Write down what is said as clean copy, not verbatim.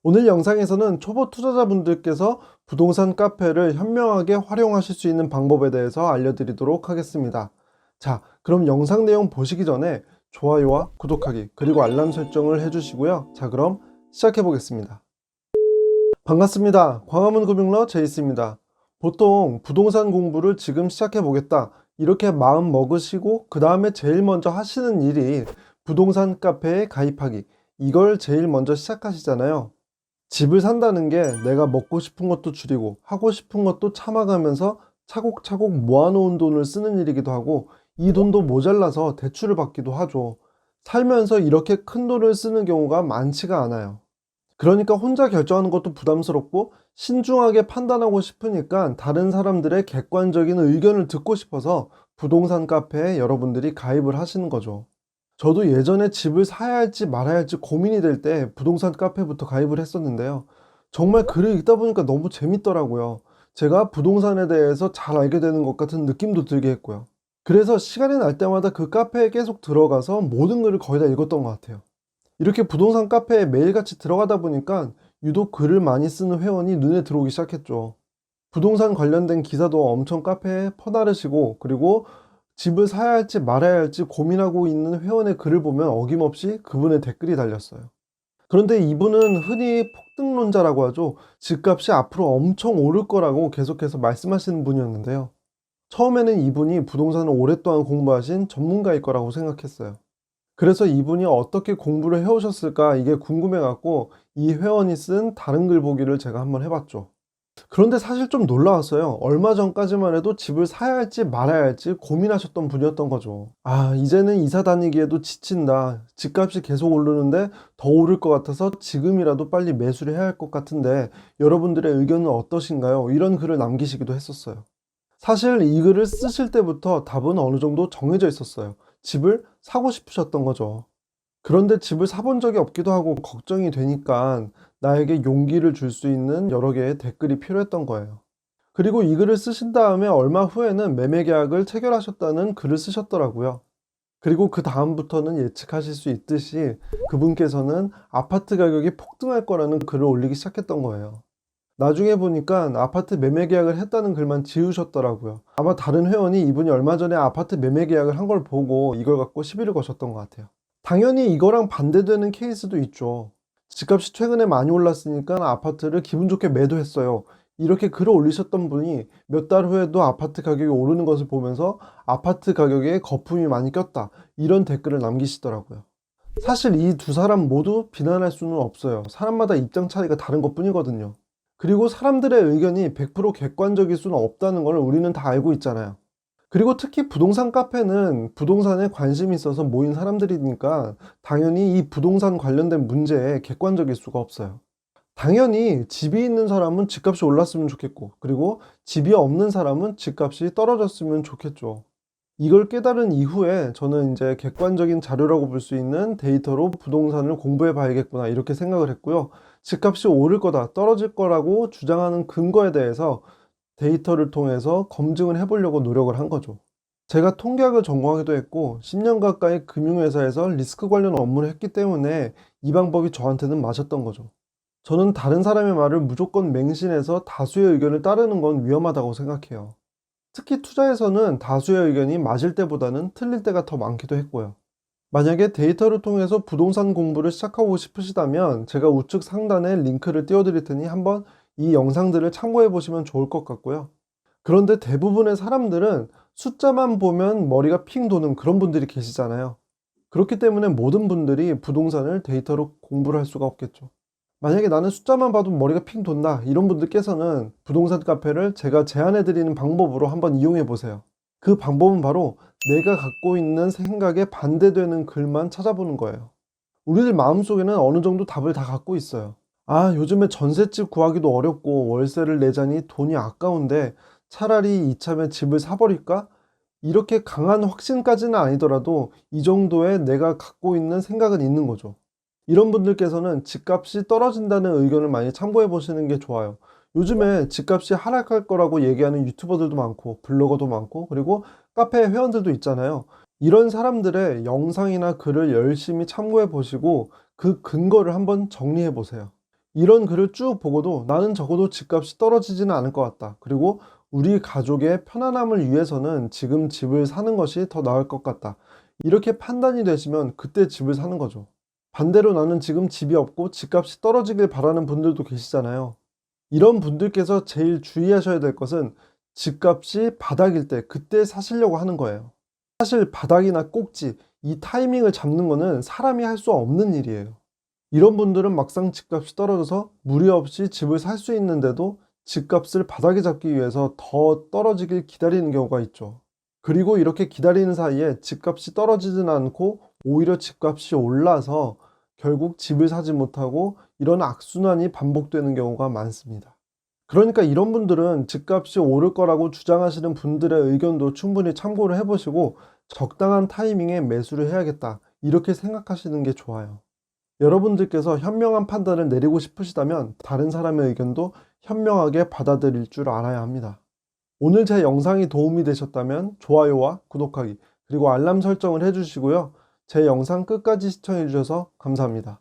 오늘 영상에서는 초보 투자자분들께서 부동산 카페를 현명하게 활용하실 수 있는 방법에 대해서 알려드리도록 하겠습니다. 자, 그럼 영상 내용 보시기 전에 좋아요와 구독하기 그리고 알람 설정을 해주시고요. 자, 그럼 시작해 보겠습니다. 반갑습니다. 광화문 금융러 제이스입니다. 보통 부동산 공부를 지금 시작해 보겠다 이렇게 마음 먹으시고 그 다음에 제일 먼저 하시는 일이 부동산 카페에 가입하기, 이걸 제일 먼저 시작하시잖아요. 집을 산다는 게 내가 먹고 싶은 것도 줄이고 하고 싶은 것도 참아가면서 차곡차곡 모아놓은 돈을 쓰는 일이기도 하고, 이 돈도 모자라서 대출을 받기도 하죠. 살면서 이렇게 큰 돈을 쓰는 경우가 많지가 않아요. 그러니까 혼자 결정하는 것도 부담스럽고 신중하게 판단하고 싶으니까 다른 사람들의 객관적인 의견을 듣고 싶어서 부동산 카페에 여러분들이 가입을 하시는 거죠. 저도 예전에 집을 사야 할지 말아야 할지 고민이 될 때 부동산 카페부터 가입을 했었는데요. 정말 글을 읽다 보니까 너무 재밌더라고요. 제가 부동산에 대해서 잘 알게 되는 것 같은 느낌도 들게 했고요. 그래서 시간이 날 때마다 그 카페에 계속 들어가서 모든 글을 거의 다 읽었던 것 같아요. 이렇게 부동산 카페에 매일같이 들어가다 보니까 유독 글을 많이 쓰는 회원이 눈에 들어오기 시작했죠. 부동산 관련된 기사도 엄청 카페에 퍼나르시고, 그리고 집을 사야 할지 말아야 할지 고민하고 있는 회원의 글을 보면 어김없이 그분의 댓글이 달렸어요. 그런데 이분은 흔히 폭등론자라고 하죠. 집값이 앞으로 엄청 오를 거라고 계속해서 말씀하시는 분이었는데요. 처음에는 이분이 부동산을 오랫동안 공부하신 전문가일 거라고 생각했어요. 그래서 이분이 어떻게 공부를 해오셨을까 이게 궁금해 갖고 이 회원이 쓴 다른 글 보기를 제가 한번 해봤죠. 그런데 사실 좀 놀라웠어요. 얼마 전까지만 해도 집을 사야 할지 말아야 할지 고민하셨던 분이었던 거죠. 아, 이제는 이사 다니기에도 지친다. 집값이 계속 오르는데 더 오를 것 같아서 지금이라도 빨리 매수를 해야 할 것 같은데 여러분들의 의견은 어떠신가요? 이런 글을 남기시기도 했었어요. 사실 이 글을 쓰실 때부터 답은 어느 정도 정해져 있었어요. 집을 사고 싶으셨던 거죠. 그런데 집을 사본 적이 없기도 하고 걱정이 되니까 나에게 용기를 줄 수 있는 여러 개의 댓글이 필요했던 거예요. 그리고 이 글을 쓰신 다음에 얼마 후에는 매매 계약을 체결하셨다는 글을 쓰셨더라고요. 그리고 그 다음부터는 예측하실 수 있듯이 그분께서는 아파트 가격이 폭등할 거라는 글을 올리기 시작했던 거예요. 나중에 보니까 아파트 매매 계약을 했다는 글만 지우셨더라고요. 아마 다른 회원이 이분이 얼마 전에 아파트 매매 계약을 한 걸 보고 이걸 갖고 시비를 거셨던 것 같아요. 당연히 이거랑 반대되는 케이스도 있죠. 집값이 최근에 많이 올랐으니까 아파트를 기분 좋게 매도했어요. 이렇게 글을 올리셨던 분이 몇 달 후에도 아파트 가격이 오르는 것을 보면서 아파트 가격에 거품이 많이 꼈다, 이런 댓글을 남기시더라고요. 사실 이 두 사람 모두 비난할 수는 없어요. 사람마다 입장 차이가 다른 것 뿐이거든요. 그리고 사람들의 의견이 100% 객관적일 수는 없다는 걸 우리는 다 알고 있잖아요. 그리고 특히 부동산 카페는 부동산에 관심이 있어서 모인 사람들이니까 당연히 이 부동산 관련된 문제에 객관적일 수가 없어요. 당연히 집이 있는 사람은 집값이 올랐으면 좋겠고, 그리고 집이 없는 사람은 집값이 떨어졌으면 좋겠죠. 이걸 깨달은 이후에 저는 이제 객관적인 자료라고 볼 수 있는 데이터로 부동산을 공부해 봐야겠구나 이렇게 생각을 했고요. 집값이 오를 거다, 떨어질 거라고 주장하는 근거에 대해서 데이터를 통해서 검증을 해보려고 노력을 한 거죠. 제가 통계학을 전공하기도 했고 10년 가까이 금융회사에서 리스크 관련 업무를 했기 때문에 이 방법이 저한테는 맞았던 거죠. 저는 다른 사람의 말을 무조건 맹신해서 다수의 의견을 따르는 건 위험하다고 생각해요. 특히 투자에서는 다수의 의견이 맞을 때보다는 틀릴 때가 더 많기도 했고요. 만약에 데이터를 통해서 부동산 공부를 시작하고 싶으시다면 제가 우측 상단에 링크를 띄워드릴 테니 한번 이 영상들을 참고해 보시면 좋을 것 같고요. 그런데 대부분의 사람들은 숫자만 보면 머리가 핑 도는 그런 분들이 계시잖아요. 그렇기 때문에 모든 분들이 부동산을 데이터로 공부를 할 수가 없겠죠. 만약에 나는 숫자만 봐도 머리가 핑 돈다 이런 분들께서는 부동산 카페를 제가 제안해 드리는 방법으로 한번 이용해 보세요. 그 방법은 바로 내가 갖고 있는 생각에 반대되는 글만 찾아보는 거예요. 우리들 마음속에는 어느 정도 답을 다 갖고 있어요. 아, 요즘에 전셋집 구하기도 어렵고 월세를 내자니 돈이 아까운데 차라리 이참에 집을 사버릴까? 이렇게 강한 확신까지는 아니더라도 이 정도의 내가 갖고 있는 생각은 있는 거죠. 이런 분들께서는 집값이 떨어진다는 의견을 많이 참고해 보시는 게 좋아요. 요즘에 집값이 하락할 거라고 얘기하는 유튜버들도 많고 블로거도 많고 그리고 카페 회원들도 있잖아요. 이런 사람들의 영상이나 글을 열심히 참고해 보시고 그 근거를 한번 정리해 보세요. 이런 글을 쭉 보고도 나는 적어도 집값이 떨어지지는 않을 것 같다. 그리고 우리 가족의 편안함을 위해서는 지금 집을 사는 것이 더 나을 것 같다. 이렇게 판단이 되시면 그때 집을 사는 거죠. 반대로 나는 지금 집이 없고 집값이 떨어지길 바라는 분들도 계시잖아요. 이런 분들께서 제일 주의하셔야 될 것은 집값이 바닥일 때 그때 사시려고 하는 거예요. 사실 바닥이나 꼭지, 이 타이밍을 잡는 거는 사람이 할 수 없는 일이에요. 이런 분들은 막상 집값이 떨어져서 무리 없이 집을 살 수 있는데도 집값을 바닥에 잡기 위해서 더 떨어지길 기다리는 경우가 있죠. 그리고 이렇게 기다리는 사이에 집값이 떨어지진 않고 오히려 집값이 올라서 결국 집을 사지 못하고 이런 악순환이 반복되는 경우가 많습니다. 그러니까 이런 분들은 집값이 오를 거라고 주장하시는 분들의 의견도 충분히 참고를 해보시고 적당한 타이밍에 매수를 해야겠다, 이렇게 생각하시는 게 좋아요. 여러분들께서 현명한 판단을 내리고 싶으시다면 다른 사람의 의견도 현명하게 받아들일 줄 알아야 합니다. 오늘 제 영상이 도움이 되셨다면 좋아요와 구독하기, 그리고 알람 설정을 해주시고요. 제 영상 끝까지 시청해 주셔서 감사합니다.